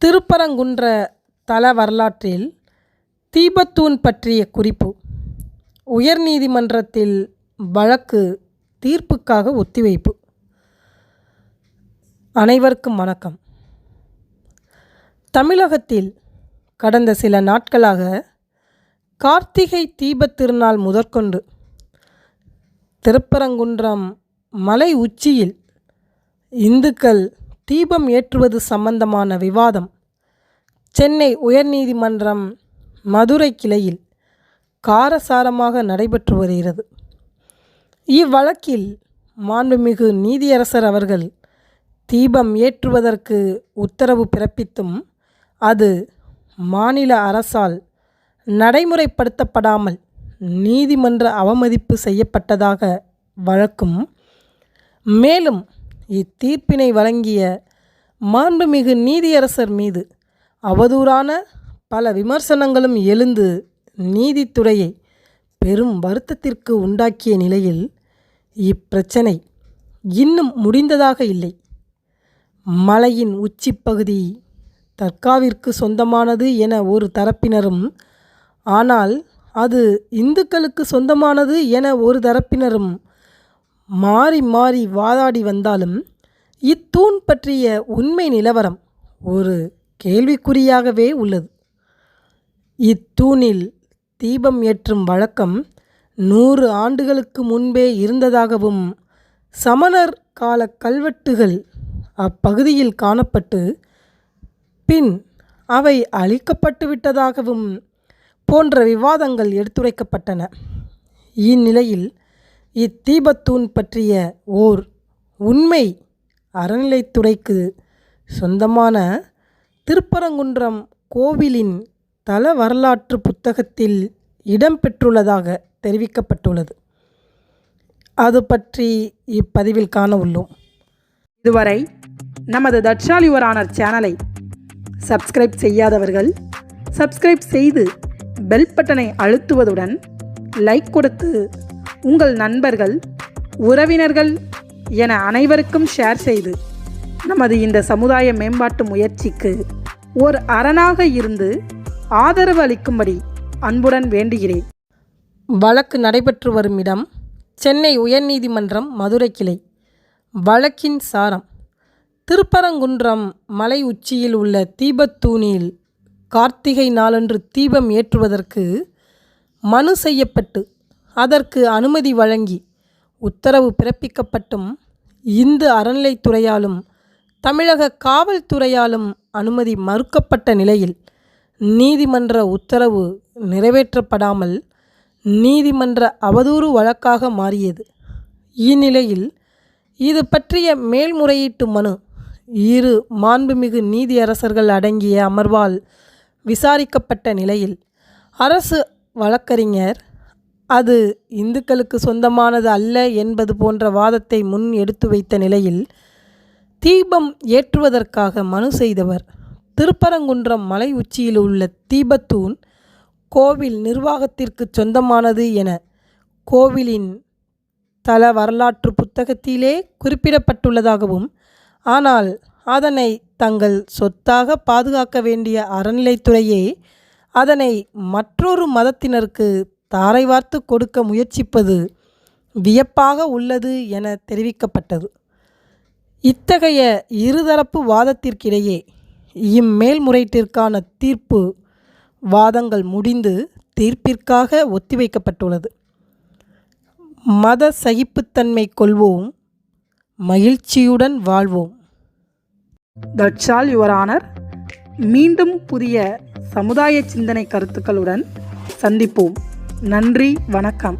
திருப்பரங்குன்ற தல வரலாற்றில் தீபத்தூண் பற்றிய குறிப்பு. உயர்நீதிமன்றத்தில் வழக்கு தீர்ப்புக்காக ஒத்திவைப்பு. அனைவருக்கும் வணக்கம். தமிழகத்தில் கடந்த சில நாட்களாக கார்த்திகை தீபத் திருநாள் முதற்கொண்டு திருப்பரங்குன்றம் மலை உச்சியில் இந்துக்கள் தீபம் ஏற்றுவது சம்பந்தமான விவாதம் சென்னை உயர்நீதிமன்றம் மதுரை கிளையில் காரசாரமாக நடைபெற்று வருகிறது. இவ்வழக்கில் மாண்புமிகு நீதியரசர் அவர்கள் தீபம் ஏற்றுவதற்கு உத்தரவு பிறப்பித்தும் அது மாநில அரசால் நடைமுறைப்படுத்தப்படாமல் நீதிமன்ற அவமதிப்பு செய்யப்பட்டதாக வழக்கும், மேலும் இத்தீர்ப்பினை வழங்கிய மாண்புமிகு நீதியரசர் மீது அவதூறான பல விமர்சனங்களும் எழுந்து நீதித்துறையை பெரும் வருத்தத்திற்கு உண்டாக்கிய நிலையில் இப்பிரச்சனை இன்னும் முடிந்ததாக இல்லை. மலையின் உச்சிப்பகுதி தர்காவிற்கு சொந்தமானது என ஒரு தரப்பினரும், ஆனால் அது இந்துக்களுக்கு சொந்தமானது என ஒரு தரப்பினரும் மாறி மாறி வாதாடி வந்தாலும் இத்தூண் பற்றிய உண்மை நிலவரம் ஒரு கேள்விக்குறியாகவே உள்ளது. இத்தூணில் தீபம் ஏற்றும் வழக்கம் 100 ஆண்டுகளுக்கு முன்பே இருந்ததாகவும், சமணர் கால கல்வெட்டுகள் அப்பகுதியில் காணப்பட்டு பின் அவை அழிக்கப்பட்டு விட்டதாகவும் போன்ற விவாதங்கள் எடுத்துரைக்கப்பட்டன. இந்நிலையில் இத்தீபத்தூண் பற்றிய ஓர் உண்மை அறநிலைத்துறைக்கு சொந்தமான திருப்பரங்குன்றம் கோவிலின் தல வரலாற்று புத்தகத்தில் இடம்பெற்றுள்ளதாக தெரிவிக்கப்பட்டுள்ளது. அது பற்றி இப்பதிவில் காண உள்ளோம். இதுவரை நமது தட்சால் யுவர் ஆனர் சேனலை சப்ஸ்கிரைப் செய்யாதவர்கள் சப்ஸ்கிரைப் செய்து பெல் பட்டனை அழுத்துவதுடன் லைக் கொடுத்து உங்கள் நண்பர்கள், உறவினர்கள் என அனைவருக்கும் ஷேர் செய்து நமது இந்த சமுதாய மேம்பாட்டு முயற்சிக்கு ஒரு அரணாக இருந்து ஆதரவு அளிக்கும்படி அன்புடன் வேண்டுகிறேன். வழக்கு நடைபெற்று வரும் இடம் சென்னை உயர்நீதிமன்றம் மதுரை கிளை. வழக்கின் சாரம்: திருப்பரங்குன்றம் மலை உச்சியில் உள்ள தீபத்தூணில் கார்த்திகை நாளன்று தீபம் ஏற்றுவதற்கு மனு செய்யப்பட்டு அதற்கு அனுமதி வழங்கி உத்தரவு பிறப்பிக்கப்பட்டும் இந்து அறநிலைத்துறையாலும் தமிழக காவல்துறையாலும் அனுமதி மறுக்கப்பட்ட நிலையில் நீதிமன்ற உத்தரவு நிறைவேற்றப்படாமல் நீதிமன்ற அவதூறு வழக்காக மாறியது. இந்நிலையில் இது பற்றிய மேல்முறையீட்டு மனு இரு மாண்புமிகு நீதியரசர்கள் அடங்கிய அமர்வால் விசாரிக்கப்பட்ட நிலையில் அரசு வழக்கறிஞர் அது இந்துக்களுக்கு சொந்தமானது அல்ல என்பது போன்ற வாதத்தை முன் எடுத்து வைத்த நிலையில் தீபம் ஏற்றுவதற்காக மனு செய்தவர் திருப்பரங்குன்றம் மலை உச்சியில் உள்ள தீபத்தூண் கோவில் நிர்வாகத்திற்கு சொந்தமானது என கோவிலின் தல வரலாற்று புத்தகத்திலே குறிப்பிடப்பட்டுள்ளதாகவும், ஆனால் அதனை தங்கள் சொத்தாக பாதுகாக்க வேண்டிய அறநிலைத்துறையே அதனை மற்றொரு மதத்தினருக்கு தாரை வார்த்து கொடுக்க முயற்சிப்பது வியப்பாக உள்ளது என தெரிவிக்கப்பட்டது. இத்தகைய இருதரப்பு வாதத்திற்கிடையே இம்மேல்முறையீட்டிற்கான தீர்ப்பு வாதங்கள் முடிந்து தீர்ப்பிற்காக ஒத்திவைக்கப்பட்டுள்ளது. மத சகிப்புத்தன்மை கொள்வோம், மகிழ்ச்சியுடன் வாழ்வோம். That's all your honour. மீண்டும் புதிய சமுதாய சிந்தனை கருத்துக்களுடன் சந்திப்போம். நன்றி, வணக்கம்.